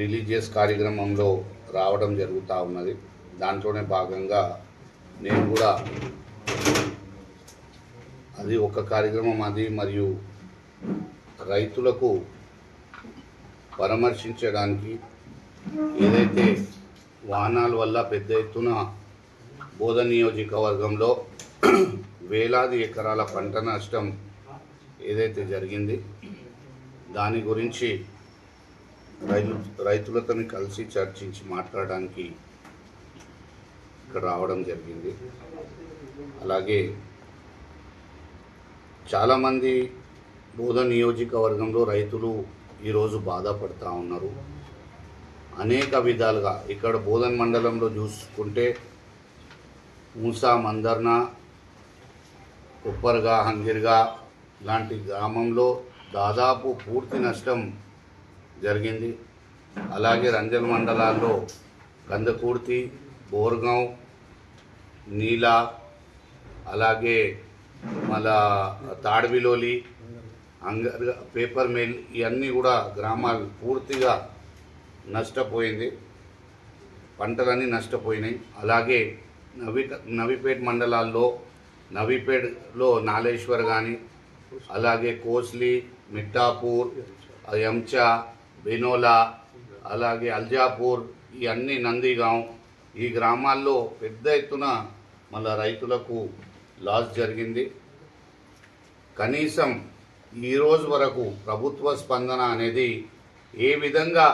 Religious కార్యక్రమంలో రావడం జరుగుతూ ఉన్నది. దాంట్లోనే భాగంగా నేను కూడా అది ఒక కార్యక్రమం అది మరియు రైతులకు పరామర్శించడానికి ఏదైతే వాహనాల వల్ల పెద్ద ఎత్తున బోధన్ నియోజకవర్గంలో వేలాది ఎకరాల పంట నష్టం ఏదైతే జరిగింది దాని గురించి రైతులతో కలిసి చర్చించి మాట్లాడడానికి ఇక్కడ రావడం జరిగింది. అలాగే చాలామంది బోధన్ నియోజకవర్గంలో రైతులు ఈరోజు బాధపడుతూ ఉన్నారు. అనేక విధాలుగా ఇక్కడ బోధన్ మండలంలో చూసుకుంటే మూసా, మందర్నా, ఉప్పర్గా, హంగిర్గా లాంటి గ్రామంలో దాదాపు పూర్తి నష్టం జరిగింది. అలాగే రంజల్ మండలాల్లో కందకుర్తి, బోర్గాం, నీలా, అలాగే మళ్ళా తాడ్విలోలి, అంగర్గా, పేపర్ మిల్ ఇవన్నీ కూడా గ్రామాలు పూర్తిగా నష్టపోయింది. పంటలన్నీ నష్టపోయినాయి. అలాగే నవీపేట్ మండలాల్లో నవీపేట్లో నాలేశ్వర్ కానీ, అలాగే కోస్లీ, మిట్టాపూర్, ఎంచా, బెనోలా, అలాగే అల్జాపూర్ ఇవన్నీ నందిగాం ఈ గ్రామాల్లో పెద్ద ఎత్తున మళ్ళా రైతులకు లాస్ జరిగింది. కనీసం ఈరోజు వరకు ప్రభుత్వ స్పందన అనేది ఏ విధంగా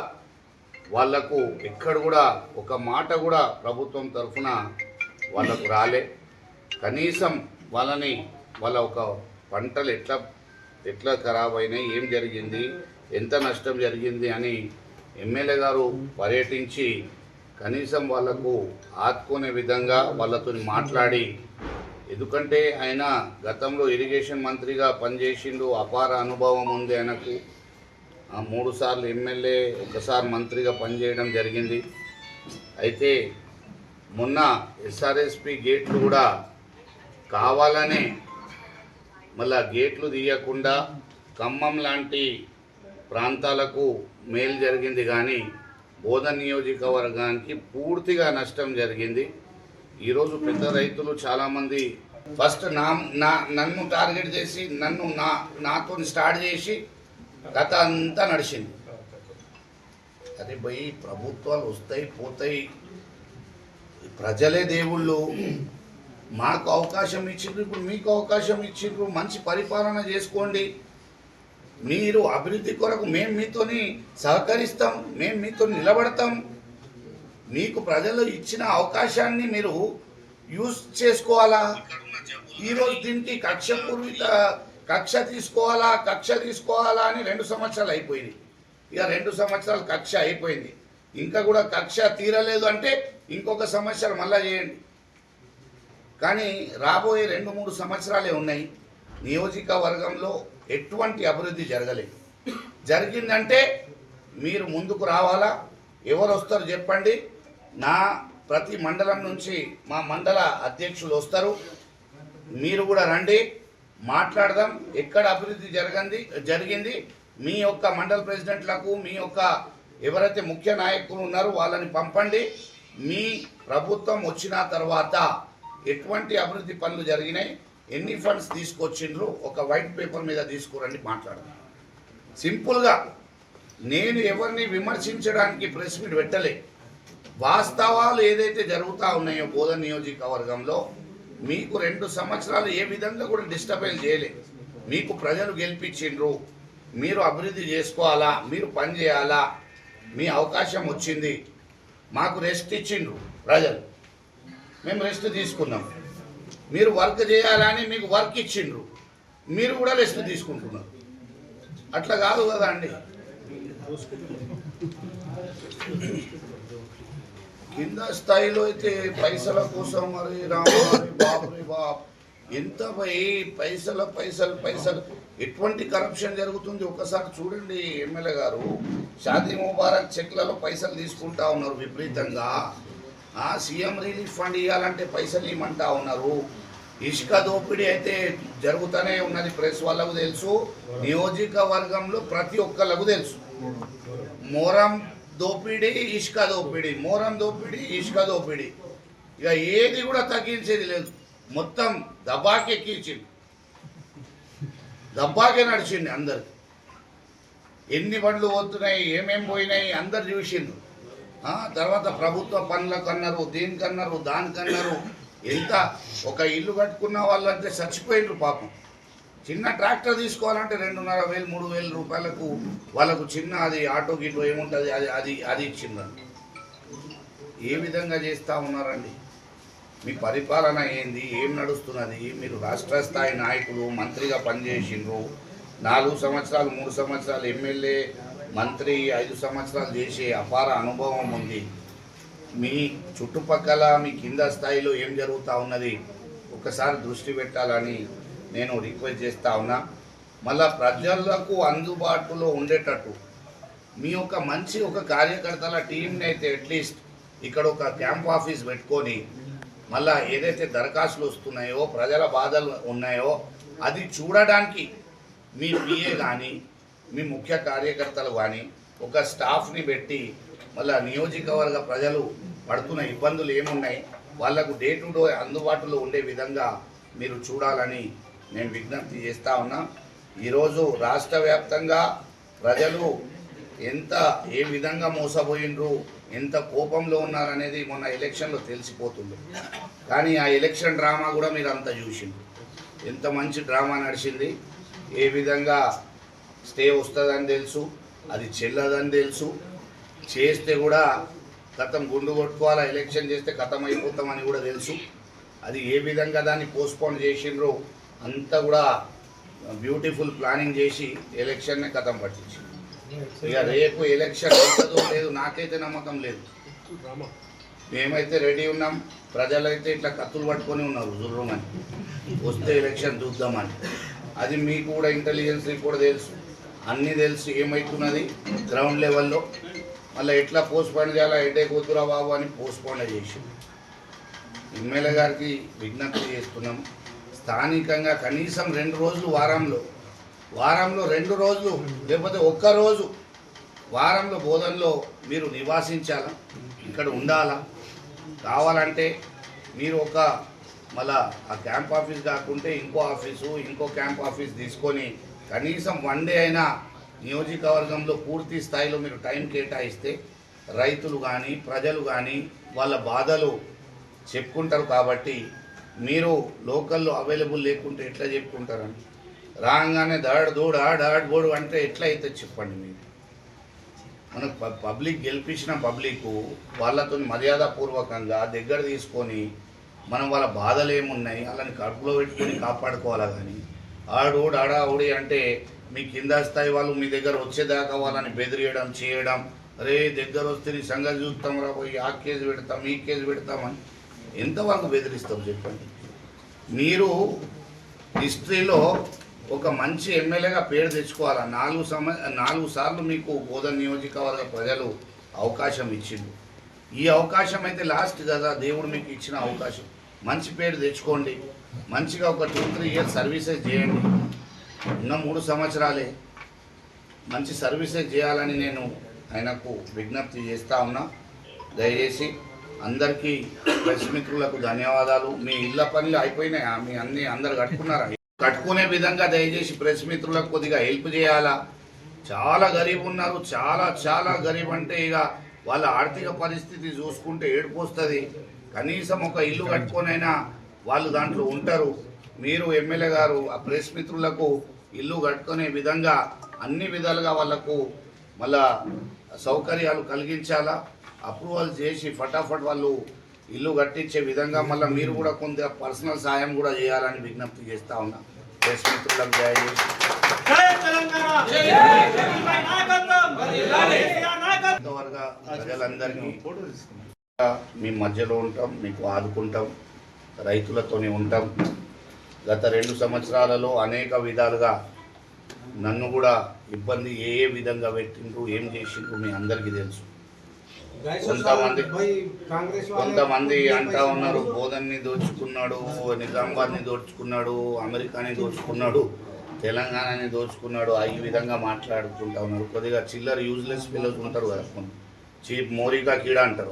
వాళ్లకు ఎక్కడ కూడా ఒక మాట కూడా ప్రభుత్వం తరఫున వాళ్ళకు రాలే. కనీసం వాళ్ళ ఒక పంటలు ఎట్లా ఖరాబ్ అయినాయి, ఏం జరిగింది, ఎంత నష్టం జరిగింది అని ఎమ్మెల్యే గారు పర్యటించి కనీసం వాళ్లకు ఆదుకునే విధంగా వాళ్ళతో మాట్లాడి, ఎందుకంటే ఆయన గతంలో ఇరిగేషన్ మంత్రిగా పనిచేసిండు, అపార అనుభవం ఉంది ఆయనకు. 3 సార్లు ఎమ్మెల్యే, 1 సారి మంత్రిగా పనిచేయడం జరిగింది. అయితే మొన్న ఎస్ఆర్ఎస్పి గేట్లు కూడా కావాలనే మళ్ళా గేట్లు తీయకుండా ఖమ్మం లాంటి ప్రాంతాలకు మేలు జరిగింది, కానీ బోధన్ నియోజకవర్గానికి పూర్తిగా నష్టం జరిగింది. ఈరోజు పెద్ద రైతులు చాలామంది ఫస్ట్ నన్ను టార్గెట్ చేసి నాతో స్టార్ట్ చేసి కథ అంతా నడిచింది. అదే పోయి ప్రభుత్వాలు వస్తాయి పోతాయి, ప్రజలే దేవుళ్ళు. మాకు అవకాశం ఇచ్చిండ్రు, ఇప్పుడు మీకు అవకాశం ఇచ్చిండ్రు, మంచి పరిపాలన చేసుకోండి, మీరు అభివృద్ధి కొరకు మేము మీతోని సహకరిస్తాం, మేము మీతో నిలబడతాం. మీకు ప్రజలు ఇచ్చిన అవకాశాన్ని మీరు యూజ్ చేసుకోవాలా. ఈరోజు దీనికి కక్ష తీసుకోవాలా అని 2 సంవత్సరాలు అయిపోయింది. ఇక 2 సంవత్సరాలు కక్ష అయిపోయింది, ఇంకా కూడా కక్ష తీరలేదు అంటే ఇంకొక సంవత్సరం మళ్ళా చేయండి. కానీ రాబోయే 2-3 సంవత్సరాలే ఉన్నాయి. నియోజకవర్గంలో ఎటువంటి అభివృద్ధి జరగలేదు. జరిగిందంటే మీరు ముందుకు రావాలా. ఎవరు వస్తారు చెప్పండి. ప్రతి మండలం నుంచి మా మండల అధ్యక్షులు వస్తారు, మీరు కూడా రండి, మాట్లాడదాం. ఎక్కడ అభివృద్ధి జరిగింది మీ యొక్క మండల ప్రెసిడెంట్లకు, మీ యొక్క ఎవరైతే ముఖ్య నాయకులు ఉన్నారో వాళ్ళని పంపండి. మీ ప్రభుత్వం వచ్చిన తర్వాత ఎటువంటి అభివృద్ధి పనులు జరిగినాయి, ఎన్ని ఫండ్స్ తీసుకొచ్చిండ్రు, ఒక వైట్ పేపర్ మీద తీసుకురండి, మాట్లాడదాం. సింపుల్గా నేను ఎవరిని విమర్శించడానికి ప్రెస్ మీట్ పెట్టలే. వాస్తవాలు ఏదైతే జరుగుతూ ఉన్నాయో బోధన్ నియోజకవర్గంలో మీకు 2 సంవత్సరాలు ఏ విధంగా కూడా డిస్టర్బెన్స్ చేయలే. మీకు ప్రజలు గెలిపించిండ్రు, మీరు అభివృద్ధి చేసుకోవాలా, మీరు పని చేయాలా, మీ అవకాశం వచ్చింది. మాకు రెస్ట్ ఇచ్చిండ్రు ప్రజలు, మేము రెస్ట్ తీసుకున్నాం. మీరు వర్క్ చేయాలని మీకు వర్క్ ఇచ్చిండ్రు, మీరు కూడా రెస్ట్ తీసుకుంటున్నారు. అట్లా కాదు కదా అండి. కింద స్థాయిలో అయితే పైసల కోసం మరి బాబు ఎంత పైసలు ఎటువంటి కరప్షన్ జరుగుతుంది ఒకసారి చూడండి. ఎమ్మెల్యే గారు షాదీ ముబారక్ చెక్లలో పైసలు తీసుకుంటా ఉన్నారు విపరీతంగా. సీఎం రిలీఫ్ ఫండ్ ఇవ్వాలంటే పైసలు ఇవ్వమంటా ఉన్నారు. ఇసుక దోపిడీ అయితే జరుగుతూనే ఉన్నది, ప్రెస్ వాళ్ళకు తెలుసు, నియోజకవర్గంలో ప్రతి ఒక్కళ్ళకు తెలుసు. మోరం దోపిడీ, ఇసుక దోపిడీ, మోరం దోపిడీ, ఇసుక దోపిడీ. ఇక ఏది కూడా తగ్గించేది లేదు. మొత్తం దబాకి ఎక్కించింది, దబాకే నడిచింది అందరికి. ఎన్ని బండ్లు పోతున్నాయి, ఏమేమి పోయినాయి అందరు చూసిండ్రు. తర్వాత ప్రభుత్వ పనులకు అన్నారు, దీనికన్నారు, దానికన్నారు. ఎంత ఒక ఇల్లు కట్టుకున్న వాళ్ళంటే చచ్చిపోయినరు పాపం. చిన్న ట్రాక్టర్ తీసుకోవాలంటే 2,500 3,000 రూపాయలకు వాళ్ళకు చిన్న అది ఆటో గిటో ఏముంటుంది అది అది అది ఇచ్చిందండి. ఏ విధంగా చేస్తూ ఉన్నారండి? మీ పరిపాలన ఏంది, ఏం నడుస్తున్నది? మీరు రాష్ట్ర స్థాయి నాయకులు, మంత్రిగా పనిచేసిండ్రు. 4 సంవత్సరాలు 3 సంవత్సరాలు ఎమ్మెల్యే, మంత్రి, 5 సంవత్సరాలు చేసే అపార అనుభవం ఉంది. మీ చుట్టుపక్కల మీ కింద స్థాయిలో ఏం జరుగుతూ ఉన్నది ఒకసారి దృష్టి పెట్టాలని నేను రిక్వెస్ట్ చేస్తూ ఉన్నా. మళ్ళా ప్రజలకు అందుబాటులో ఉండేటట్టు మీ మంచి ఒక కార్యకర్తల టీంని అయితే అట్లీస్ట్ ఇక్కడ ఒక క్యాంప్ ఆఫీస్ పెట్టుకొని మళ్ళా ఏదైతే దరఖాస్తులు వస్తున్నాయో, ప్రజల బాధలు ఉన్నాయో అది చూడడానికి మీ పిఏ కానీ మీ ముఖ్య కార్యకర్తలు కానీ ఒక స్టాఫ్ని పెట్టి మళ్ళీ నియోజకవర్గ ప్రజలు పడుతున్న ఇబ్బందులు ఏమున్నాయి వాళ్లకు డే టు డే అందుబాటులో ఉండే విధంగా మీరు చూడాలని నేను విజ్ఞప్తి చేస్తూ ఉన్నా. ఈరోజు రాష్ట్ర వ్యాప్తంగా ప్రజలు ఏ విధంగా మోసపోయినరు, ఎంత కోపంలో ఉన్నారనేది మొన్న ఎలక్షన్లో తెలిసిపోతుంది. కానీ ఆ ఎలక్షన్ డ్రామా కూడా మీరు అంతా చూసిండ్రు. ఎంత మంచి డ్రామా నడిచింది. ఏ విధంగా స్టే వస్తుందని తెలుసు, అది చెల్లదని తెలుసు. చేస్తే కూడా గతం గుండు కొట్టుకోవాలా, ఎలక్షన్ చేస్తే ఖతం అయిపోతామని కూడా తెలుసు. అది ఏ విధంగా దాన్ని పోస్ట్పోన్ చేసిండ్రో అంతా కూడా బ్యూటిఫుల్ ప్లానింగ్ చేసి ఎలక్షన్నే ఖతం పట్టించి ఇక రేపు ఎలక్షన్ అవుతుందో లేదు నాకైతే నమ్మకం లేదు. మేమైతే రెడీ ఉన్నాం, ప్రజలైతే ఇట్లా కత్తులు పట్టుకొని ఉన్నారు జుర్రుమని వస్తే ఎలక్షన్ చూద్దామని. అది మీకు కూడా ఇంటెలిజెన్స్ రిపోర్ట్ తెలుసు, అన్నీ తెలుసు ఏమవుతున్నది గ్రౌండ్ లెవెల్లో. మళ్ళీ ఎట్లా పోస్ట్పోన్ చేయాలా, హెడేక్ వద్దురా బాబు అని పోస్ట్పోన్ చేసి ఎమ్మెల్యే గారికి విజ్ఞప్తి చేస్తున్నాం. స్థానికంగా కనీసం 2 రోజులు వారంలో 2 రోజులు లేకపోతే ఒక్కరోజు వారంలో బోధనలో మీరు నివాసించాలా, ఇక్కడ ఉండాలా. కావాలంటే మీరు మళ్ళా ఆ క్యాంప్ ఆఫీస్ కాకుంటే ఇంకో క్యాంప్ ఆఫీస్ తీసుకొని కనీసం 1 డే అయినా నియోజకవర్గంలో పూర్తి స్థాయిలో మీరు టైం కేటాయిస్తే రైతులు కానీ ప్రజలు కానీ వాళ్ళ బాధలు చెప్పుకుంటారు. కాబట్టి మీరు లోకల్లో అవైలబుల్ లేకుంటే ఎట్లా చెప్పుకుంటారని రాగానే దాడ్ బోడు అంటే ఎట్లా అయితే చెప్పండి. మీరు మనకు పబ్లిక్ గెలిపించిన పబ్లిక్ వాళ్ళతో మర్యాదపూర్వకంగా దగ్గర తీసుకొని మనం వాళ్ళ బాధలు ఏమున్నాయి వాళ్ళని కడుపులో పెట్టుకొని కాపాడుకోవాలా. కానీ ఆడావుడి అంటే మీ కింద స్థాయి వాళ్ళు మీ దగ్గర వచ్చేదాకా వాళ్ళని బెదిరియడం చేయడం, అరే దగ్గర వస్తే నీ సంగతి చూస్తాం రా పోయి ఆ కేసు పెడతాం ఈ కేసు పెడతామని ఎంతవరకు బెదిరిస్తాం చెప్పండి. మీరు హిస్టరీలో ఒక మంచి ఎమ్మెల్యేగా పేరు తెచ్చుకోవాలా. 4 సార్లు మీకు బోధన నియోజకవర్గ ప్రజలు అవకాశం ఇచ్చిండు. ఈ అవకాశం అయితే లాస్ట్ కదా, దేవుడు మీకు ఇచ్చిన అవకాశం. మంచి పేరు తెచ్చుకోండి, మంచిగా ఒక 2-3 ఇయర్స్ సర్వీసెస్ చేయండి. ఉన్న 3 సంవత్సరాలే మంచి సర్వీసెస్ చేయాలని నేను ఆయనకు విజ్ఞప్తి చేస్తూ ఉన్నా. దయచేసి అందరికీ ప్రెస్ మిత్రులకు ధన్యవాదాలు. మీ ఇళ్ళ పనులు అయిపోయినాయా? మీ అందరు కట్టుకున్నారా? కట్టుకునే విధంగా దయచేసి ప్రెస్ మిత్రులకు కొద్దిగా హెల్ప్ చేయాలా. చాలా గరీబ్ ఉన్నారు, చాలా గరీబ్ అంటే ఇక వాళ్ళ ఆర్థిక పరిస్థితి చూసుకుంటే ఏడుపు వస్తుంది. కనీసం ఒక ఇల్లు కట్టుకొనైనా వాళ్ళు దాంట్లో ఉంటారు. మీరు ఎమ్మెల్యే గారు ఆ ప్రెస్ మిత్రులకు ఇల్లు కట్టుకునే విధంగా అన్ని విధాలుగా వాళ్లకు మళ్ళా సౌకర్యాలు కలిగించాలా. అప్రూవల్ చేసి ఫటాఫట్ వాళ్ళు ఇల్లు కట్టించే విధంగా మళ్ళీ మీరు కూడా కొంత పర్సనల్ సాయం కూడా చేయాలని విజ్ఞప్తి చేస్తూ ఉన్నా. ప్రెస్ మిత్రులకు దయచేసి ప్రజలందరికీ మీ మధ్యలో ఉంటాం, మీకు ఆదుకుంటాం, రైతులతోనే ఉంటాం. గత 2 సంవత్సరాలలో అనేక విధాలుగా నన్ను కూడా ఇబ్బంది ఏ విధంగా పెట్టిండ్రు, ఏం చేసిండ్రు మీ అందరికీ తెలుసు. కొంతమంది అంటా ఉన్నారు బోధన్ని దోచుకున్నాడు, నిజామాబాద్ని దోచుకున్నాడు, అమెరికాని దోచుకున్నాడు, తెలంగాణని దోచుకున్నాడు, ఈ విధంగా మాట్లాడుకుంటా ఉన్నారు. కొద్దిగా చిల్లర యూజ్లెస్ పిల్లలు ఉంటారు కదా, చీప్ మోరికా కీడ అంటారు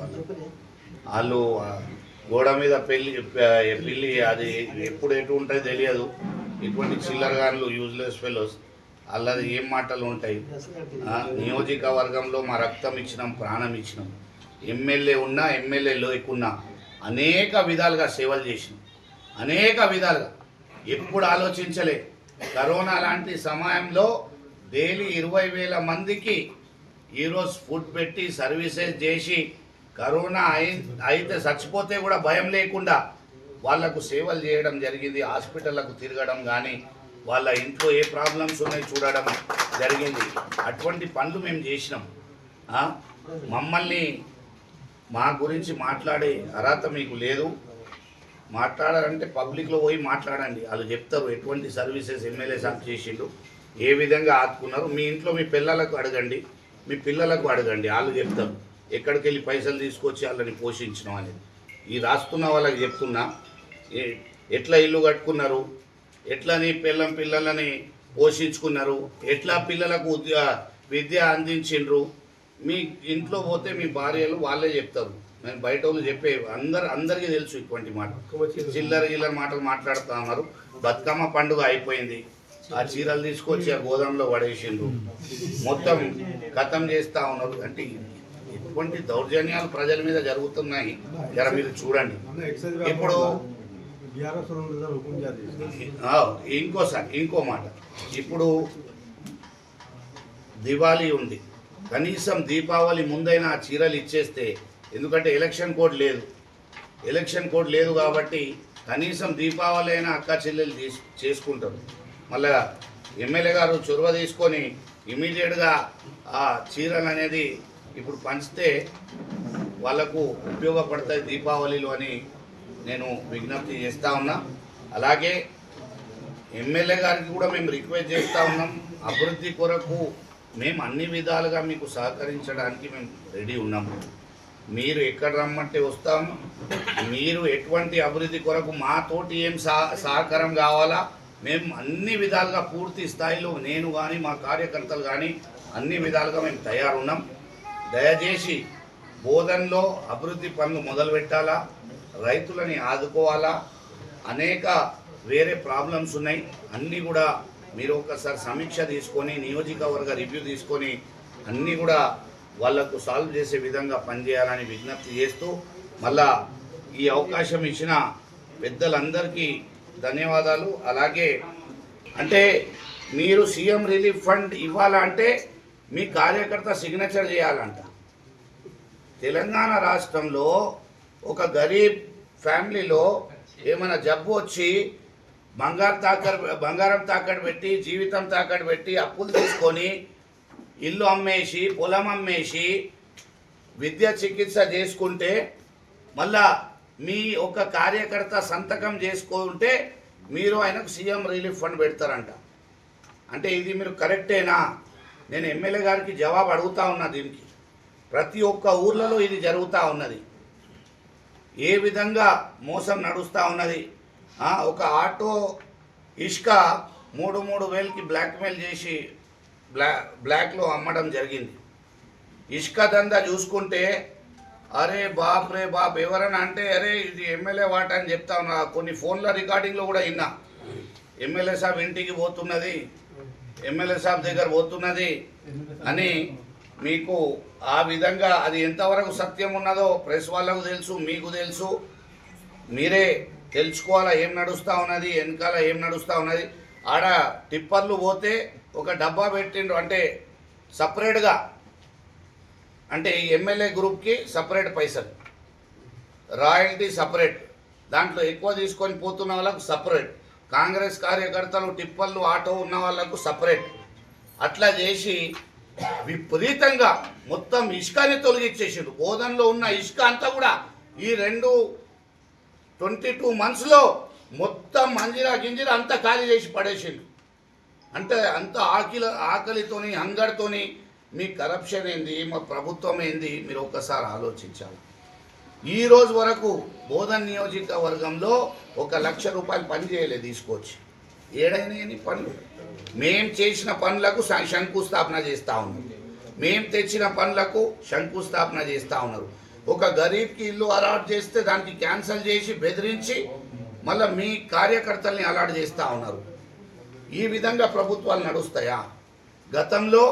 వాళ్ళు గోడ మీద పిల్లి అది ఎప్పుడు ఎటు ఉంటుంది తెలియదు. ఇటువంటి చిల్లరగాన్లు యూజ్లెస్ ఫెలోస్ అల్లది ఏం మాటలు ఉంటాయి. నియోజకవర్గంలో మా రక్తం ఇచ్చినాం, ప్రాణం ఇచ్చినాం. ఎమ్మెల్యే ఉన్నా ఎమ్మెల్యే లేకున్నా అనేక విధాలుగా సేవలు చేసినాం, అనేక విధాలుగా. ఎప్పుడు ఆలోచించలే. కరోనా లాంటి సమయంలో డైలీ 20,000 మందికి ఈరోజు ఫుడ్ పెట్టి సర్వీసెస్ చేసి కరోనా అయితే చచ్చిపోతే కూడా భయం లేకుండా వాళ్లకు సేవలు చేయడం జరిగింది. హాస్పిటళ్లకు తిరగడం కానీ వాళ్ళ ఇంట్లో ఏ ప్రాబ్లమ్స్ ఉన్నాయి చూడడం జరిగింది. అటువంటి పనులు మేము చేసినాం. మమ్మల్ని మా గురించి మాట్లాడే అర్హత మీకు లేదు. మాట్లాడాలంటే పబ్లిక్లో పోయి మాట్లాడండి, వాళ్ళు చెప్తారు ఎటువంటి సర్వీసెస్ ఎమ్మెల్యే సాబ్ చేసిండు, ఏ విధంగా ఆదుకున్నారు. మీ ఇంట్లో మీ పిల్లలకు అడగండి, మీ పిల్లలకు అడగండి, వాళ్ళు చెప్తారు ఎక్కడికి వెళ్ళి పైసలు తీసుకొచ్చి వాళ్ళని పోషించినాం అనేది. ఈ రాస్తున్న వాళ్ళకి చెప్తున్నా, ఎట్లా ఇల్లు కట్టుకున్నారు, ఎట్లా నీ పిల్లలని పోషించుకున్నారు, ఎట్లా పిల్లలకు విద్య అందించిండ్రు. మీ ఇంట్లో పోతే మీ భార్యలు వాళ్ళే చెప్తారు. నేను బయట వాళ్ళు చెప్పే అందరికీ తెలుసు ఇటువంటి మాట. చిల్లర మాటలు మాట్లాడుతూ ఉన్నారు. బతుకమ్మ పండుగ అయిపోయింది, ఆ చీరలు తీసుకొచ్చి ఆ గోదాంలో పడేసిండ్రు, మొత్తం ఖతం చేస్తూ ఉన్నారు. అంటే ఎటువంటి దౌర్జన్యాలు ప్రజల మీద జరుగుతున్నాయి, జర మీరు చూడండి. ఇప్పుడు ఇంకో మాట, ఇప్పుడు దివాళీ ఉంది, కనీసం దీపావళి ముందైనా ఆ చీరలు ఇచ్చేస్తే, ఎందుకంటే ఎలక్షన్ కోడ్ లేదు కాబట్టి కనీసం దీపావళి అయినా అక్క చెల్లెలు చేసుకుంటారు. మళ్ళా ఎమ్మెల్యే గారు చొరవ తీసుకొని ఇమీడియట్గా ఆ చీరలు అనేది ఇప్పుడు పంచితే వాళ్ళకు ఉపయోగపడతాయి దీపావళిలో అని నేను విజ్ఞప్తి చేస్తూ ఉన్నా. అలాగే ఎమ్మెల్యే గారికి కూడా మేము రిక్వెస్ట్ చేస్తూ ఉన్నాం, అభివృద్ధి కొరకు మేము అన్ని విధాలుగా మీకు సహకరించడానికి మేము రెడీ ఉన్నాము. మీరు ఎక్కడ రమ్మంటే వస్తాము. మీరు ఎటువంటి అభివృద్ధి కొరకు మాతోటి ఏం సహకారం కావాలా మేము అన్ని విధాలుగా పూర్తి స్థాయిలో నేను కానీ మా కార్యకర్తలు కానీ అన్ని విధాలుగా మేము తయారున్నాం. దయచేసి బోధనలో అభివృద్ధి పనులు మొదలు పెట్టాలా, రైతులని ఆదుకోవాలా, అనేక వేరే ప్రాబ్లమ్స్ ఉన్నాయి, అన్నీ కూడా మీరు ఒకసారి సమీక్ష తీసుకొని నియోజకవర్గ రివ్యూ తీసుకొని అన్నీ కూడా వాళ్లకు సాల్వ్ చేసే విధంగా పనిచేయాలని విజ్ఞప్తి చేస్తూ, మళ్ళా ఈ అవకాశం ఇచ్చిన పెద్దలందరికీ ధన్యవాదాలు. అలాగే అంటే మీరు సీఎం రిలీఫ్ ఫండ్ ఇవ్వాలంటే మీ కార్యకర్త సిగ్నేచర్ చేయాలంట. తెలంగాణ రాష్ట్రంలో ఒక గరీబ్ ఫ్యామిలీలో ఏమైనా జబ్బు వచ్చి బంగారం తాకట్టు పెట్టి జీవితం తాకట్టు పెట్టి అప్పులు తీసుకొని ఇల్లు అమ్మేసి పొలం అమ్మేసి విద్య చికిత్స చేసుకుంటే మళ్ళా మీ ఒక కార్యకర్త సంతకం చేసుకుంటే మీరు ఆయనకు సీఎం రిలీఫ్ ఫండ్ పెడతారంట. అంటే ఇది మీరు కరెక్టేనా? నేను ఎమ్మెల్యే గారికి జవాబు అడుగుతా ఉన్నా. దీనికి ప్రతి ఒక్క ఊర్లలో ఇది జరుగుతూ ఉన్నది. ఏ విధంగా మోసం నడుస్తూ ఉన్నది. ఒక ఆటో ఇసుక 3,000కి బ్లాక్మెయిల్ చేసి బ్లాక్లో అమ్మడం జరిగింది. ఇసుక దందా చూసుకుంటే అరే బాప్ రే బాప్ ఎవరన్నా అంటే అరే ఇది ఎమ్మెల్యే వాట అని చెప్తా ఉన్నా. కొన్ని ఫోన్ల రికార్డింగ్లో కూడా విన్నా, ఎమ్మెల్యే సాబ్ ఇంటికి పోతున్నది, ఎమ్మెల్యే సాబ్ దగ్గర పోతున్నది అని. మీకు ఆ విధంగా అది ఎంతవరకు సత్యం ఉన్నదో ప్రెస్ వాళ్ళకు తెలుసు, మీకు తెలుసు. మీరే తెలుసుకోవాలా ఏం నడుస్తూ ఉన్నది, వెనకాల ఏం నడుస్తూ ఉన్నది. ఆడ టిప్పర్లు పోతే ఒక డబ్బా పెట్టిండ్రు, అంటే సపరేట్గా, అంటే ఈ ఎమ్మెల్యే గ్రూప్కి సపరేట్ పైసలు, రాయల్టీ సపరేట్, దాంట్లో ఎక్కువ తీసుకొని పోతున్న వాళ్ళకు సపరేట్, కాంగ్రెస్ కార్యకర్తలు టిప్పర్లు ఆటో ఉన్న వాళ్ళకు సపరేట్. అట్లా చేసి విపరీతంగా మొత్తం ఇసుకని తొలగించేసారు. బోధనలో ఉన్న ఇసుక అంతా కూడా ఈ 22 మంత్స్లో మొత్తం మంజిరా గింజిరా అంతా ఖాళీ చేసి పడేసిండు. అంటే అంత ఆకలితోని హంగర్తోని మీ కరప్షన్ ఏంది, మా ప్రభుత్వం ఏంది, మీరు ఒక్కసారి ఆలోచించాలి. ఈరోజు వరకు బోధన్ నియోజకవర్గంలో 1,00,000 రూపాయలు పని చేయలేదు తీసుకొచ్చి. ఏడైనా పనులు మేము చేసిన పనులకు శంకుస్థాపన చేస్తూ ఉన్నాం. మేము తెచ్చిన పనులకు శంకుస్థాపన చేస్తూ ఉన్నారు. ఒక గరీబ్కి ఇల్లు అలాట్ చేస్తే దానికి క్యాన్సిల్ చేసి బెదిరించి మళ్ళీ మీ కార్యకర్తల్ని అలాట్ చేస్తూ ఉన్నారు. ఈ విధంగా ప్రభుత్వాలు నడుస్తాయా? గతంలో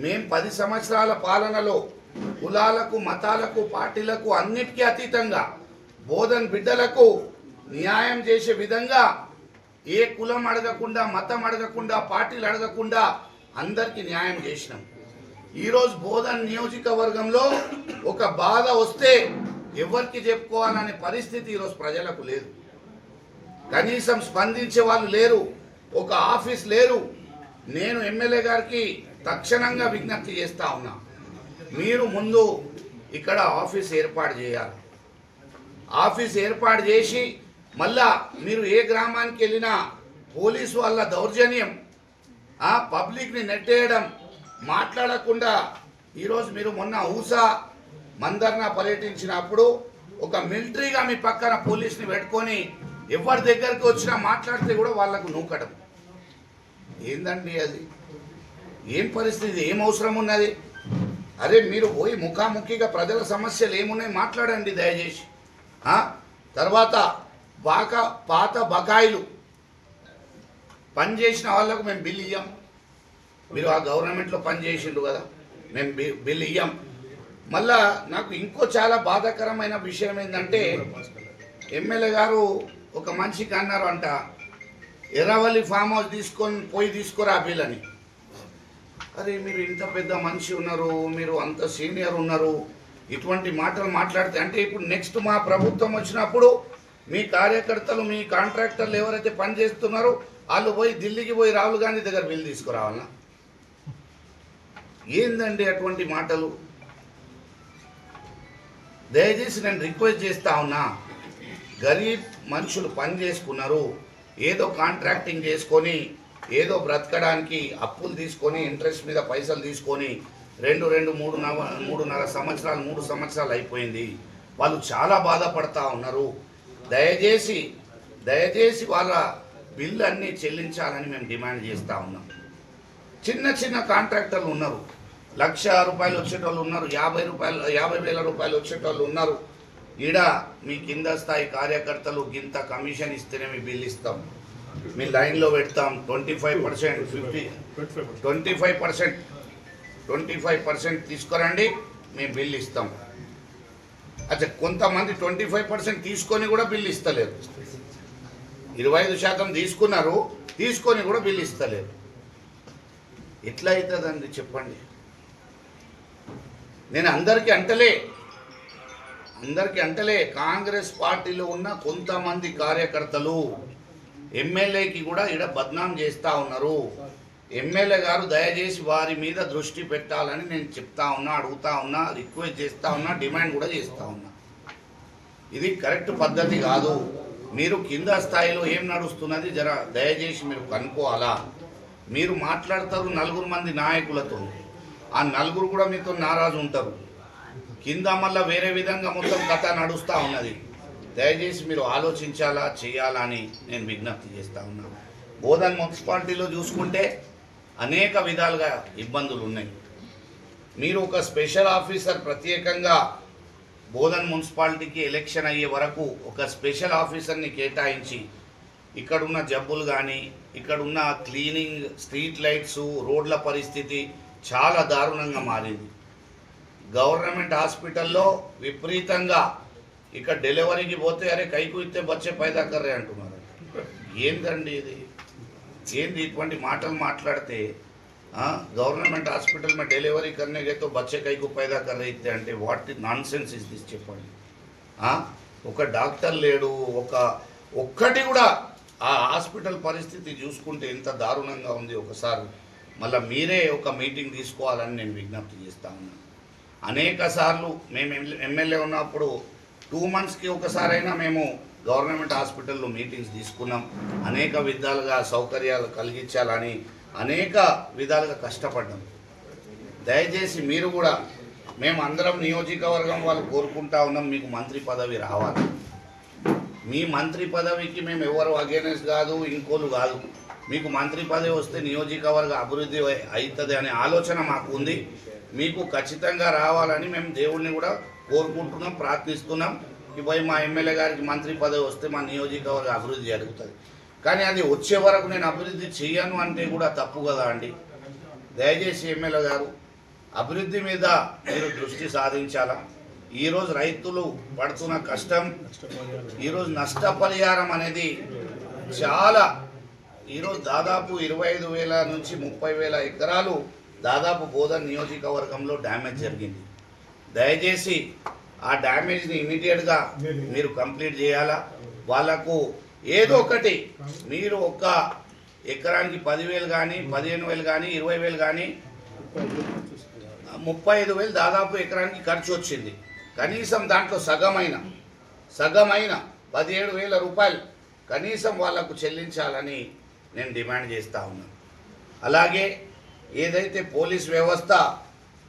మేము 10 సంవత్సరాల పాలనలో కులాలకు, మతాలకు, పార్టీలకు అన్నిటికీ అతీతంగా బోధన్ బిడ్డలకు న్యాయం చేసే విధంగా ఏ కులం అడగకుండా, మతం అడగకుండా, పార్టీలు అడగకుండా అందరికీ న్యాయం చేసినాం. ఈరోజు బోధన్ నియోజకవర్గంలో ఒక బాధ వస్తే ఎవరికి చెప్పుకోవాలనే పరిస్థితి ఈరోజు ప్రజలకు లేదు. కనీసం స్పందించే వాళ్ళు లేరు, ఒక ఆఫీస్ లేరు. నేను ఎమ్మెల్యే గారికి తక్షణంగా విజ్ఞప్తి చేస్తా ఉన్నా, మీరు ముందు ఇక్కడ ఆఫీస్ ఏర్పాటు చేయాలి. ఆఫీస్ ఏర్పాటు చేసి మళ్ళా మీరు ఏ గ్రామానికి వెళ్ళినా పోలీసు వాళ్ళ దౌర్జన్యం, పబ్లిక్ని నెట్టేయడం, మాట్లాడకుండా ఈరోజు మీరు మొన్న ఊసా మందర్న పర్యటించినప్పుడు ఒక మిలిటరీగా మీ పక్కన పోలీసుని పెట్టుకొని ఎవరి దగ్గరికి వచ్చినా మాట్లాడితే కూడా వాళ్ళకు నూకడం. ఏందండి అది? ఏం పరిస్థితి? ఏం అవసరం ఉన్నది? అరే మీరు పోయి ముఖాముఖిగా ప్రజల సమస్యలు ఏమున్నాయి మాట్లాడండి దయచేసి. తర్వాత పాత బకాయిలు పనిచేసిన వాళ్ళకు మేము బిల్ ఇయ్యం. మీరు ఆ గవర్నమెంట్లో పనిచేసిండ్రు కదా, మేము బిల్ ఇయ్యం. మళ్ళా నాకు ఇంకో చాలా బాధాకరమైన విషయం ఏంటంటే, ఎమ్మెల్యే గారు ఒక మనిషికి అన్నారు అంట, ఎర్రవల్లి ఫామ్ హౌస్ తీసుకురా బిల్ అని. అరే మీరు ఇంత పెద్ద మనిషి ఉన్నారు, మీరు అంత సీనియర్ ఉన్నారు, ఇటువంటి మాటలు మాట్లాడితే అంటే ఇప్పుడు నెక్స్ట్ మా ప్రభుత్వం వచ్చినప్పుడు మీ కార్యకర్తలు, మీ కాంట్రాక్టర్లు ఎవరైతే పని చేస్తున్నారో వాళ్ళు పోయి ఢిల్లీకి పోయి రాహుల్ గాంధీ దగ్గర బిల్ తీసుకురావాలన్నా? ఏందండి అటువంటి మాటలు? దయచేసి నేను రిక్వెస్ట్ చేస్తా ఉన్నా, గరీబ్ మనుషులు పని చేసుకున్నారు, ఏదో కాంట్రాక్టింగ్ చేసుకొని ఏదో బ్రతకడానికి అప్పులు తీసుకొని ఇంట్రెస్ట్ మీద పైసలు తీసుకొని 3.5 సంవత్సరాలు అయిపోయింది. వాళ్ళు చాలా బాధపడతా ఉన్నారు. దయచేసి వాళ్ళ బిల్లు అన్నీ చెల్లించాలని మేము డిమాండ్ చేస్తూ ఉన్నాం. చిన్న కాంట్రాక్టర్లు ఉన్నారు, ₹1,00,000 వచ్చేటోళ్ళు ఉన్నారు, 50,000 రూపాయలు వచ్చేటోళ్ళు ఉన్నారు. ఈడ మీ కింద స్థాయి కార్యకర్తలు గింత కమిషన్ ఇస్తేనే మీ బిల్లు ఇస్తాం, మీ లైన్లో పెడతాం. 25% తీసుకురండి, మేము బిల్లు ఇస్తాం. అచ్చా, కొంతమంది 25% తీసుకొని కూడా బిల్లు ఇస్తలేరు. 25% తీసుకొని కూడా బిల్లు ఇస్తలేరు. ఎట్లా అవుతుందండి చెప్పండి? నేను అందరికీ అంటలే, కాంగ్రెస్ పార్టీలో ఉన్న కొంతమంది కార్యకర్తలు ఎమ్మెల్యేకి కూడా ఇక్కడ బద్నాం చేస్తూ ఉన్నారు. ఎమ్మెల్యే గారు దయచేసి వారి మీద దృష్టి పెట్టాలని నేను చెప్తా ఉన్నా, అడుగుతా ఉన్నా, రిక్వెస్ట్ చేస్తూ ఉన్నా, డిమాండ్ కూడా చేస్తూ ఉన్నా. ఇది కరెక్ట్ పద్ధతి కాదు. మీరు కింద స్థాయిలో ఏం నడుస్తున్నది దయచేసి మీరు కనుక్కోవాలా. మీరు మాట్లాడతారు 4 మంది నాయకులతో, ఆ 4 కూడా మీతో నారాజు ఉంటారు. కింద మళ్ళీ వేరే విధంగా మొత్తం కథ నడుస్తూ ఉన్నది. దయచేసి మీరు ఆలోచించాలా, చేయాలా అని నేను విజ్ఞప్తి చేస్తూ ఉన్నాను. బోధన్ మున్సిపాలిటీలో చూసుకుంటే అనేక విధాలుగా ఇబ్బందులు ఉన్నాయి. మీరు ఒక స్పెషల్ ఆఫీసర్ ప్రత్యేకంగా బోధన్ మున్సిపాలిటీకి ఎలక్షన్ అయ్యే వరకు ఒక స్పెషల్ ఆఫీసర్ని కేటాయించి ఇక్కడున్న జబ్బులు కానీ, ఇక్కడున్న క్లీనింగ్, స్ట్రీట్ లైట్స్, రోడ్ల పరిస్థితి చాలా దారుణంగా మారింది. గవర్నమెంట్ హాస్పిటల్లో విపరీతంగా ఇక్కడ డెలివరీకి పోతే అరే కైకు ఇస్తే బచ్చే పైదా కర్రే అంటున్నారు. ఏందండి ఇది? ఏంది ఇటువంటి మాటలు మాట్లాడితే? గవర్నమెంట్ హాస్పిటల్ में डिलीवरी करने गए तो बच्चे कई को पैदा कर रहे थे అంటే వాట్ నాన్సెన్స్ ఇస్ దిస్ చెప్పండి. ఒక డాక్టర్ లేడు, ఒక్కటి కూడా. ఆ హాస్పిటల్ పరిస్థితి చూసుకుంటే ఎంత దారుణంగా ఉంది. ఒకసారి మళ్ళీ మీరే ఒక మీటింగ్ తీసుకోవాలని నేను విజ్ఞప్తి చేస్తా ఉన్నాను. అనేక సార్లు మేము ఎమ్మెల్యే ఉన్నప్పుడు 2 monthsకి ఒకసారైనా మేము గవర్నమెంట్ హాస్పిటల్లో మీటింగ్స్ తీసుకున్నాం. అనేక విధాలుగా సౌకర్యాలు కలిగించాలని అనేక విధాలుగా కష్టపడ్డాం. దయచేసి మీరు కూడా, మేము అందరం నియోజకవర్గం వాళ్ళు కోరుకుంటా ఉన్నాం, మీకు మంత్రి పదవి రావాలి. మీ మంత్రి పదవికి మేము ఎవరు అగేనెస్ట్ కాదు, ఇంకోలు కాదు. మీకు మంత్రి పదవి వస్తే నియోజకవర్గ అభివృద్ధి అవుతుంది అనే ఆలోచన మాకు ఉంది. మీకు ఖచ్చితంగా రావాలని మేము దేవుడిని కూడా కోరుకుంటున్నాం, ప్రార్థిస్తున్నాం. ఇప్పుడు మా ఎమ్మెల్యే గారికి మంత్రి పదవి వస్తే మా నియోజకవర్గ అభివృద్ధి జరుగుతుంది. కానీ అది వచ్చే వరకు నేను అభివృద్ధి చేయను అంటే కూడా తప్పు కదా అండి. దయచేసి ఎమ్మెల్యే గారు అభివృద్ధి మీద మీరు దృష్టి సాధించాలా. ఈరోజు రైతులు పడుతున్న కష్టం, ఈరోజు నష్టపరిహారం అనేది చాలా, ఈరోజు దాదాపు 25,000 నుంచి 30,000 ఎకరాలు దాదాపు బోధన్ నియోజకవర్గంలో డ్యామేజ్ జరిగింది. దయచేసి ఆ డ్యామేజ్ని ఇమీడియట్గా మీరు కంప్లీట్ చేయాలా. వాళ్ళకు ఏదో ఒకటి మీరు ఒక్క ఎకరానికి 10,000 కానీ 15,000 కానీ 20,000 కానీ 35,000 దాదాపు ఎకరానికి ఖర్చు వచ్చింది. కనీసం దాంట్లో సగమైన 17,000 రూపాయలు కనీసం వాళ్లకు చెల్లించాలని నేను డిమాండ్ చేస్తూ ఉన్నాను. అలాగే ఏదైతే పోలీస్ వ్యవస్థ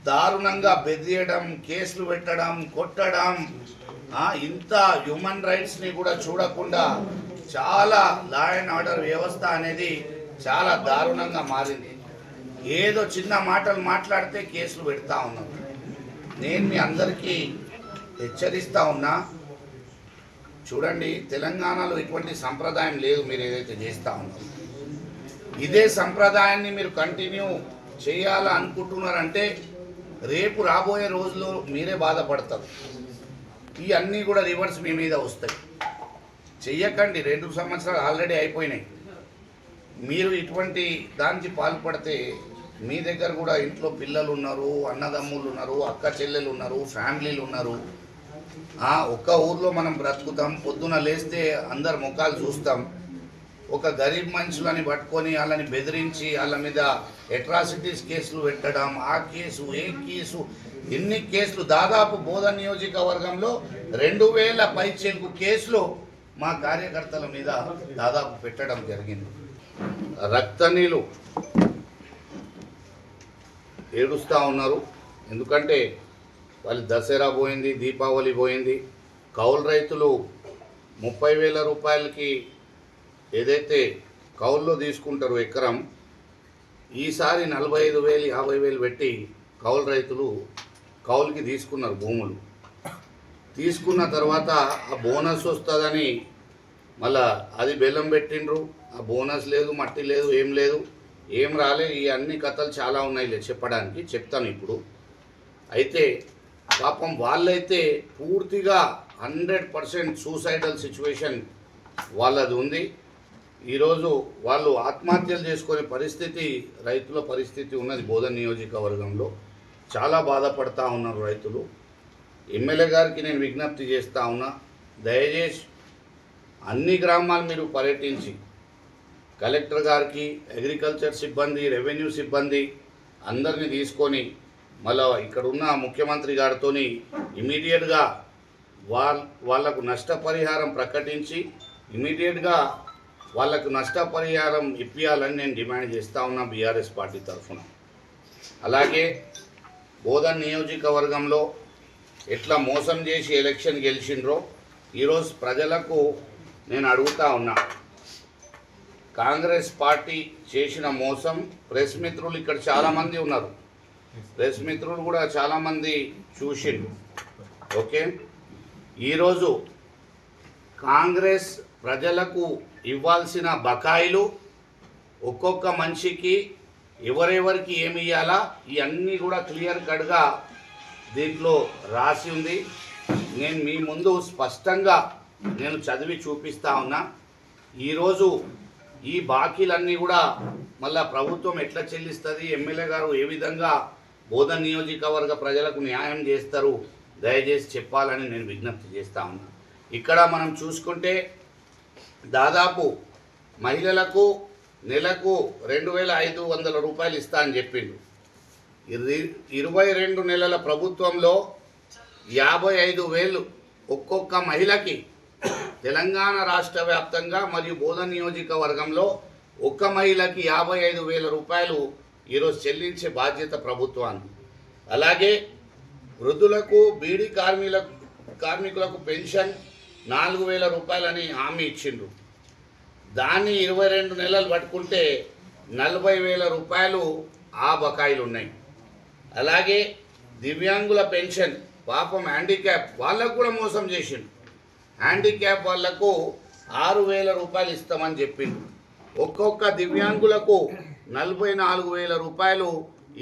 దారుణంగా బెదిరియడం, కేసులు పెట్టడం, కొట్టడం, ఇంత హ్యూమన్ రైట్స్ని కూడా చూడకుండా చాలా లా అండ్ ఆర్డర్ వ్యవస్థ అనేది చాలా దారుణంగా మారింది. ఏదో చిన్న మాటలు మాట్లాడితే కేసులు పెడతా ఉన్నాం. నేను మీ అందరికీ హెచ్చరిస్తూ ఉన్నా, చూడండి, తెలంగాణలో ఇటువంటి సంప్రదాయం లేదు. మీరు ఏదైతే చేస్తూ ఉన్నారో ఇదే సంప్రదాయాన్ని మీరు కంటిన్యూ చేయాలా అనుకుంటున్నారంటే రేపు రాబోయే రోజుల్లో మీరే బాధపడతారు. ఇవన్నీ కూడా రివర్స్ మీ మీద వస్తాయి. చెయ్యకండి. 2 సంవత్సరాలు ఆల్రెడీ అయిపోయినాయి. మీరు ఇటువంటి దానికి పాల్పడితే మీ దగ్గర కూడా ఇంట్లో పిల్లలు ఉన్నారు, అన్నదమ్ములు ఉన్నారు, అక్క చెల్లెలు ఉన్నారు, ఫ్యామిలీలు ఉన్నారు. ఒక్క ఊర్లో మనం బ్రతుకుతాం. పొద్దున లేస్తే అందరు ముఖాలు చూస్తాం. ఒక గరీబ్ మనుషులని పట్టుకొని వాళ్ళని బెదిరించి వాళ్ళ మీద అట్రాసిటీస్ కేసులు పెట్టడం, ఆ కేసు ఏ కేసు ఎన్ని కేసులు, దాదాపు బోధన్ నియోజకవర్గంలో 2,000 పైచేలకు కేసులు మా కార్యకర్తల మీద దాదాపు పెట్టడం జరిగింది. రక్తనీళ్ళు ఏడుస్తూ ఉన్నారు. ఎందుకంటే వాళ్ళు దసరా పోయింది, దీపావళి పోయింది. కౌలు రైతులు 30,000 రూపాయలకి ఏదైతే కౌల్లో తీసుకుంటారో ఎకరం, ఈసారి 45,000 50,000 పెట్టి కౌలు రైతులు కౌలుకి తీసుకున్నారు భూములు. తీసుకున్న తర్వాత ఆ బోనస్ వస్తుందని మళ్ళా అది బెల్లం పెట్టిండ్రు. ఆ బోనస్ లేదు, మట్టి లేదు, ఏం లేదు, ఏం రాలే. ఈ అన్ని కథలు చాలా ఉన్నాయి చెప్పడానికి, చెప్తాను ఇప్పుడు. అయితే పాపం వాళ్ళైతే పూర్తిగా 100% సూసైడల్ సిచ్యువేషన్ వాళ్ళది ఉంది. ఈరోజు వాళ్ళు ఆత్మహత్యలు చేసుకునే పరిస్థితి, రైతుల పరిస్థితి ఉన్నది బోధన్ నియోజకవర్గంలో. చాలా బాధపడతా ఉన్నారు రైతులు. ఎమ్మెల్యే గారికి నేను విజ్ఞప్తి చేస్తూ ఉన్నా, దయచేసి అన్ని గ్రామాలు మీరు పర్యటించి కలెక్టర్ గారికి, అగ్రికల్చర్ సిబ్బంది, రెవెన్యూ సిబ్బంది అందరినీ తీసుకొని మళ్ళీ ఇక్కడ ఉన్న ముఖ్యమంత్రి గారితో ఇమీడియట్గా వాళ్ళకు నష్టపరిహారం ప్రకటించి ఇమీడియట్గా వాళ్ళకు నష్టపరిహారం ఇప్పించాలని నేను డిమాండ్ చేస్తూ ఉన్నా బీఆర్ఎస్ పార్టీ తరఫున. అలాగే బోధన్ నియోజకవర్గంలో ఎట్లా మోసం చేసి ఎలక్షన్ గెలిచిండ్రో ఈరోజు ప్రజలకు నేను అడుగుతా ఉన్నా. కాంగ్రెస్ పార్టీ చేసిన మోసం, ప్రెస్ మిత్రులు ఇక్కడ చాలామంది ఉన్నారు, ప్రెస్ మిత్రులు కూడా చాలామంది చూసిండ్రు. ఓకే, ఈరోజు కాంగ్రెస్ ప్రజలకు ఇవ్వాల్సిన బకాయిలు ఒక్కొక్క మనిషికి ఎవరెవరికి ఏమి ఇవ్వాలా ఇవన్నీ కూడా క్లియర్ కట్గా దీంట్లో రాసి ఉంది. నేను మీ ముందు స్పష్టంగా నేను చదివి చూపిస్తా ఉన్నా. ఈరోజు ఈ బాకీలన్నీ కూడా మళ్ళా ప్రభుత్వం ఎట్లా చెల్లిస్తుంది, ఎమ్మెల్యే గారు ఏ విధంగా బోధన్ నియోజకవర్గ ప్రజలకు న్యాయం చేస్తారు, దయచేసి చెప్పాలని నేను విజ్ఞప్తి చేస్తా ఉన్నా. ఇక్కడ మనం చూసుకుంటే దాదాపు మహిళలకు నెలకు 2,500 రూపాయలు ఇస్తా అని చెప్పిండు. 22 నెలల ప్రభుత్వంలో 55,000 ఒక్కొక్క మహిళకి తెలంగాణ రాష్ట్ర వ్యాప్తంగా మరియు బోధన్ నియోజకవర్గంలో ఒక్క మహిళకి 55,000 రూపాయలు ఈరోజు చెల్లించే బాధ్యత ప్రభుత్వానికి. అలాగే వృద్ధులకు, బీడీ కార్మికులకు పెన్షన్ 4,000 రూపాయలని హామీ ఇచ్చిండ్రు. దాన్ని 22 నెలలు పట్టుకుంటే 40,000 రూపాయలు ఆ బకాయిలు ఉన్నాయి. అలాగే దివ్యాంగుల పెన్షన్ పాపం హ్యాండిక్యాప్ వాళ్ళకు కూడా మోసం చేసిండు. హ్యాండిక్యాప్ వాళ్లకు 6,000 రూపాయలు ఇస్తామని చెప్పిండు. ఒక్కొక్క దివ్యాంగులకు 44,000 రూపాయలు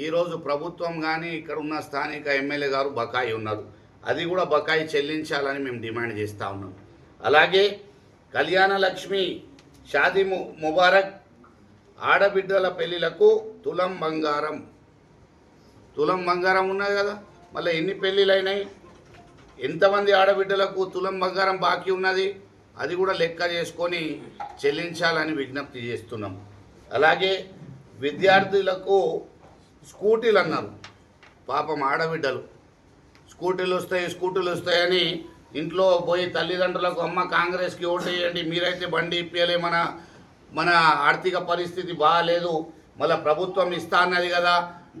ఈరోజు ప్రభుత్వం కానీ ఇక్కడ ఉన్న స్థానిక ఎమ్మెల్యే గారు బకాయి ఉన్నారు. అది కూడా బకాయి చెల్లించాలని మేము డిమాండ్ చేస్తూ ఉన్నాం. అలాగే కళ్యాణ లక్ష్మి షాదీ ముబారక్ ఆడబిడ్డల పెళ్ళిళ్ళకు తులం బంగారం ఉన్నది కదా, మళ్ళీ ఎన్ని పెళ్ళిళ్ళు అయినాయి, ఎంతమంది ఆడబిడ్డలకు తులం బంగారం బాకీ ఉన్నది, అది కూడా లెక్క చేసుకొని చెల్లించాలని విజ్ఞప్తి చేస్తున్నాం. అలాగే విద్యార్థులకు స్కూటీలు అన్నారు. పాపం ఆడబిడ్డలు స్కూటీలు వస్తాయని ఇంట్లో పోయి తల్లిదండ్రులకు అమ్మ కాంగ్రెస్కి ఓటు వేయండి, మీరైతే బండి ఇప్పియలే, మన ఆర్థిక పరిస్థితి బాగాలేదు, మళ్ళీ ప్రభుత్వం ఇస్తా అన్నది కదా,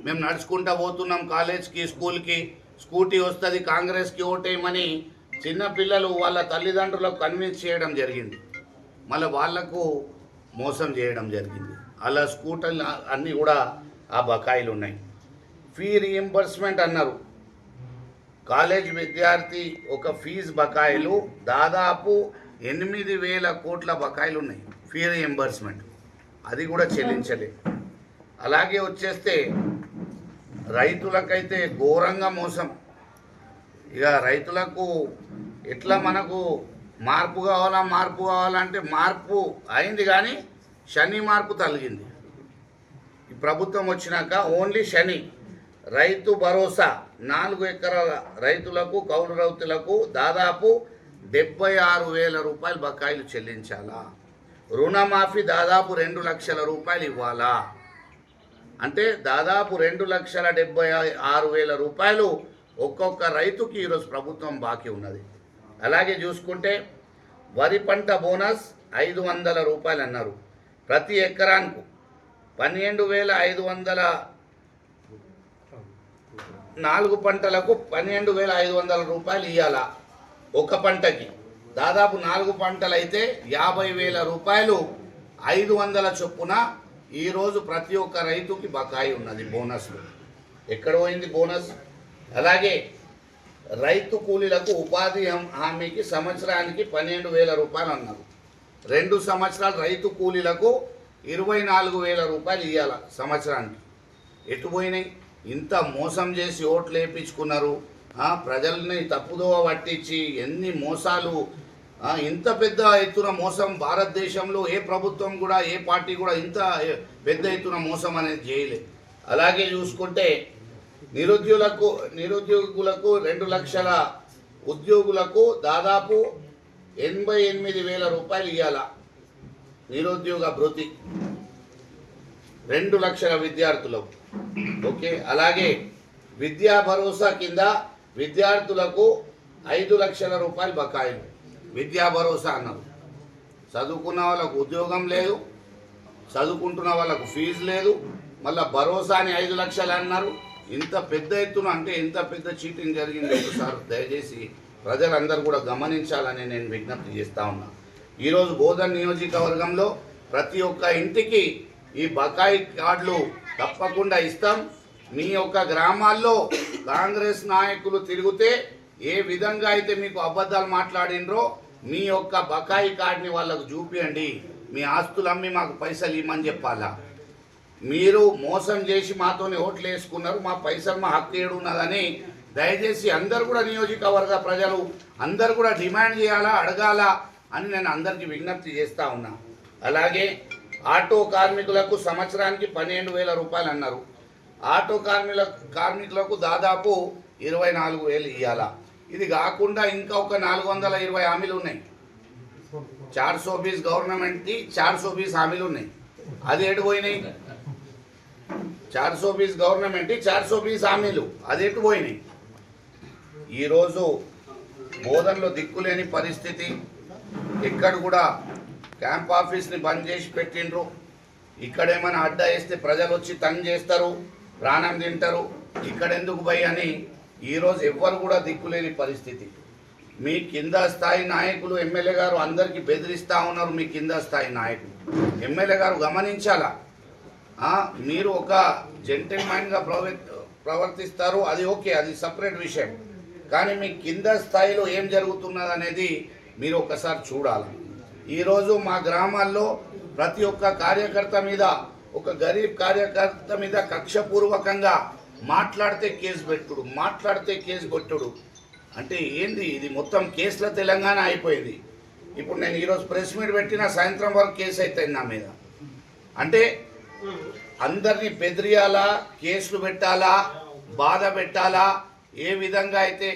మేము నడుచుకుంటూ పోతున్నాం కాలేజ్కి స్కూల్కి, స్కూటీ వస్తుంది కాంగ్రెస్కి ఓటేయమని చిన్నపిల్లలు వాళ్ళ తల్లిదండ్రులకు కన్విన్స్ చేయడం జరిగింది. మళ్ళీ వాళ్లకు మోసం చేయడం జరిగింది. అలా స్కూటర్లు అన్నీ కూడా ఆ బకాయిలు ఉన్నాయి. ఫీ రీఎంబర్స్మెంట్ అన్నారు. కాలేజ్ విద్యార్థి ఒక ఫీజు బకాయిలు దాదాపు 8,000 కోట్ల బకాయిలు ఉన్నాయి. ఫీ రీఎంబర్స్మెంట్ అది కూడా చెల్లించలేదు. అలాగే వచ్చేస్తే రైతులకైతే ఘోరంగా మోసం. ఇక రైతులకు ఎట్లా మనకు మార్పు కావాలంటే మార్పు అయింది కానీ శని మార్పు తలిగింది. ఈ ప్రభుత్వం వచ్చినాక ఓన్లీ శని. రైతు భరోసా 4 ఎకరాల రైతులకు కౌలు రైతులకు దాదాపు 76,000 రూపాయలు బకాయిలు చెల్లించాలా. రుణమాఫీ దాదాపు 2 లక్షల రూపాయలు ఇవ్వాలా. అంటే దాదాపు 2,76,000 రూపాయలు ఒక్కొక్క రైతుకి ఈరోజు ప్రభుత్వం బాకీ ఉన్నది. అలాగే చూసుకుంటే వరి పంట బోనస్ 500 రూపాయలు అన్నారు. ప్రతి ఎకరానికి 12,500 4 పంటలకు 12,500 రూపాయలు ఇవ్వాలా. ఒక పంటకి దాదాపు 4 పంటలు అయితే 50,000 రూపాయలు 500 చొప్పున ఈరోజు ప్రతి ఒక్క రైతుకి బకాయి ఉన్నది. బోనస్లు ఎక్కడ పోయింది బోనస్? అలాగే రైతు కూలీలకు ఉపాధి హామీకి సంవత్సరానికి 12,000 రూపాయలు అన్నారు. 2 సంవత్సరాలు రైతు కూలీలకు 24,000 రూపాయలు ఇవ్వాలి సంవత్సరానికి. ఎటు పోయినాయి? ఇంత మోసం చేసి ఓట్లు వేయించుకున్నారు. ప్రజల్ని తప్పుదోవ పట్టించి ఎన్ని మోసాలు, ఇంత పెద్ద ఎత్తున మోసం భారతదేశంలో ఏ ప్రభుత్వం కూడా ఏ పార్టీ కూడా ఇంత పెద్ద ఎత్తున మోసం అనేది చేయలేదు. అలాగే చూసుకుంటే నిరుద్యోగులకు 2 లక్షల ఉద్యోగులకు దాదాపు 88,000 రూపాయలు ఇవ్వాల నిరుద్యోగ భృతి 2 లక్షల విద్యార్థులకు. ఓకే. అలాగే విద్యా భరోసా కింద విద్యార్థులకు 5 లక్షల రూపాయలు బకాయిలు. విద్యా భరోసా అన్నారు. చదువుకున్న వాళ్ళకు ఉద్యోగం లేదు, చదువుకుంటున్న వాళ్ళకు ఫీజు లేదు, మళ్ళీ భరోసా అని 5 లక్షలు అన్నారు. ఇంత పెద్ద ఎత్తున అంటే ఇంత పెద్ద చీటింగ్ జరిగింది. ఒకసారి దయచేసి ప్రజలందరూ కూడా గమనించాలని నేను విజ్ఞప్తి చేస్తూ ఉన్నా. ఈరోజు బోధన్ నియోజకవర్గంలో ప్రతి ఒక్క ఇంటికి ఈ బకాయి కార్డులు తప్పకుండా ఇస్తాం. మీ యొక్క గ్రామాల్లో కాంగ్రెస్ నాయకులు తిరిగితే ఏ విధంగా అయితే మీకు అబద్ధాలు మాట్లాడినరో మీ యొక్క బకాయి కార్డుని వాళ్ళకు చూపియండి. మీ ఆస్తులు అమ్మి మాకు పైసలు ఇవ్వమని చెప్పాలా. మీరు మోసం చేసి మాతోనే ఓట్లు వేసుకున్నారు, మా పైసలు మా హక్కు ఏడున్నదని దయచేసి అందరు కూడా నియోజకవర్గ ప్రజలు అందరు కూడా డిమాండ్ చేయాలా, అడగాలా అని నేను అందరికీ విజ్ఞప్తి చేస్తూ ఉన్నా. అలాగే ఆటో కార్మికులకు సంవత్సరానికి 12,000 రూపాయలు అన్నారు. ఆటో కార్మికులకు దాదాపు 24,000 ఇవ్వాలా. ఇది కాకుండా ఇంకా ఒక 420 హామీలు ఉన్నాయి. 420 గవర్నమెంట్కి 420 హామీలు ఉన్నాయి. అది ఎటు పోయినాయి? 420 గవర్నమెంట్కి 420 హామీలు అది ఎటు పోయినాయి? ఈరోజు బోధనలో దిక్కులేని పరిస్థితి. ఎక్కడ కూడా క్యాంప్ ఆఫీస్ని బంద్ చేసి పెట్టిండ్రు. ఇక్కడేమైనా అడ్డా వేస్తే ప్రజలు వచ్చి తంగ్ చేస్తారు, ప్రాణం తింటారు. ఇక్కడ ఎందుకు భయ్ అని ఈరోజు ఎవ్వరు కూడా దిక్కులేని పరిస్థితి. మీ కింద స్థాయి నాయకులు ఎమ్మెల్యే గారు అందరికీ బెదిరిస్తూ ఉన్నారు. మీ కింద స్థాయి నాయకులు ఎమ్మెల్యే గారు గమనించాలా. మీరు ఒక జెంటిల్మెన్గా ప్రవర్తిస్తారు, అది ఓకే, అది సపరేట్ విషయం. కానీ మీ కింద స్థాయిలో ఏం జరుగుతున్నది అనేది మీరు ఒకసారి చూడాలి. ఈరోజు మా గ్రామాల్లో ప్రతి ఒక్క కార్యకర్త మీద, ఒక గరీబ్ కార్యకర్త మీద కక్షపూర్వకంగా మాట్లాడితే కేసు పెట్టుడు అంటే ఏంది? ఇది మొత్తం కేసుల తెలంగాణ అయిపోయింది. ఇప్పుడు నేను ఈరోజు ప్రెస్ మీట్ పెట్టినా సాయంత్రం వరకు కేసు అవుతుంది నా మీద. అంటే అందరినీ బెదిరియాలా, కేసులు పెట్టాలా, బాధ పెట్టాలా, ఏ విధంగా అయితే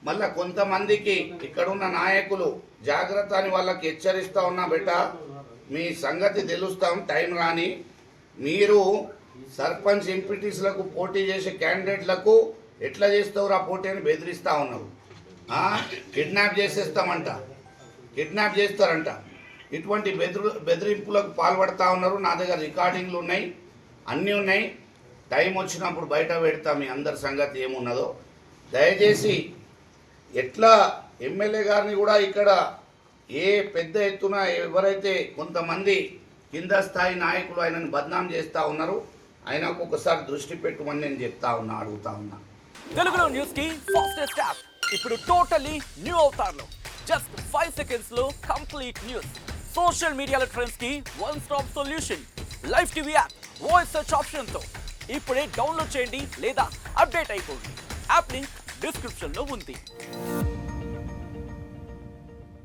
మళ్ళా కొంతమందికి ఇక్కడున్న నాయకులు జాగ్రత్త అని వాళ్ళకి హెచ్చరిస్తూ ఉన్నా, బెట్ట మీ సంగతి తెలుస్తాం టైం రాని. మీరు సర్పంచ్ ఎంపీటీస్లకు పోటీ చేసే క్యాండిడేట్లకు ఎట్లా చేస్తావు ఆ పోటీ అని బెదిరిస్తూ ఉన్నారు. కిడ్నాప్ చేస్తారంట. ఇటువంటి బెదిరింపులకు పాల్పడతా ఉన్నారు. నా దగ్గర రికార్డింగ్లు ఉన్నాయి, అన్నీ ఉన్నాయి. టైం వచ్చినప్పుడు బయట పెడతా మీ అందరి సంగతి ఏమున్నదో. దయచేసి ఎట్లా ఎమ్మెల్యే గారిని కూడా ఇక్కడ ఏ పెద్ద ఎత్తున ఎవరైతే కొంతమంది కింద స్థాయి నాయకులు ఆయనను బద్నాం చేస్తూ ఉన్నారు, ఆయనకు ఒకసారి దృష్టి పెట్టుమని నేను అడుగుతా ఉన్నా. తెలుగులో న్యూస్ కి ఫాస్టెస్ట్ యాప్ ఇప్పుడు టోటలీ న్యూ అవతార్లో జస్ట్ 5 seconds లో కంప్లీట్ న్యూస్. సోషల్ మీడియాలో ట్రెండ్స్ కి one stop solution. Live TV app voice search option తో ఇప్పుడే డౌన్లోడ్ చేయండి లేదా అప్డేట్ అయిపోండి. యాప్ లింక్ డిస్క్రిప్షన్ లో ఉంది.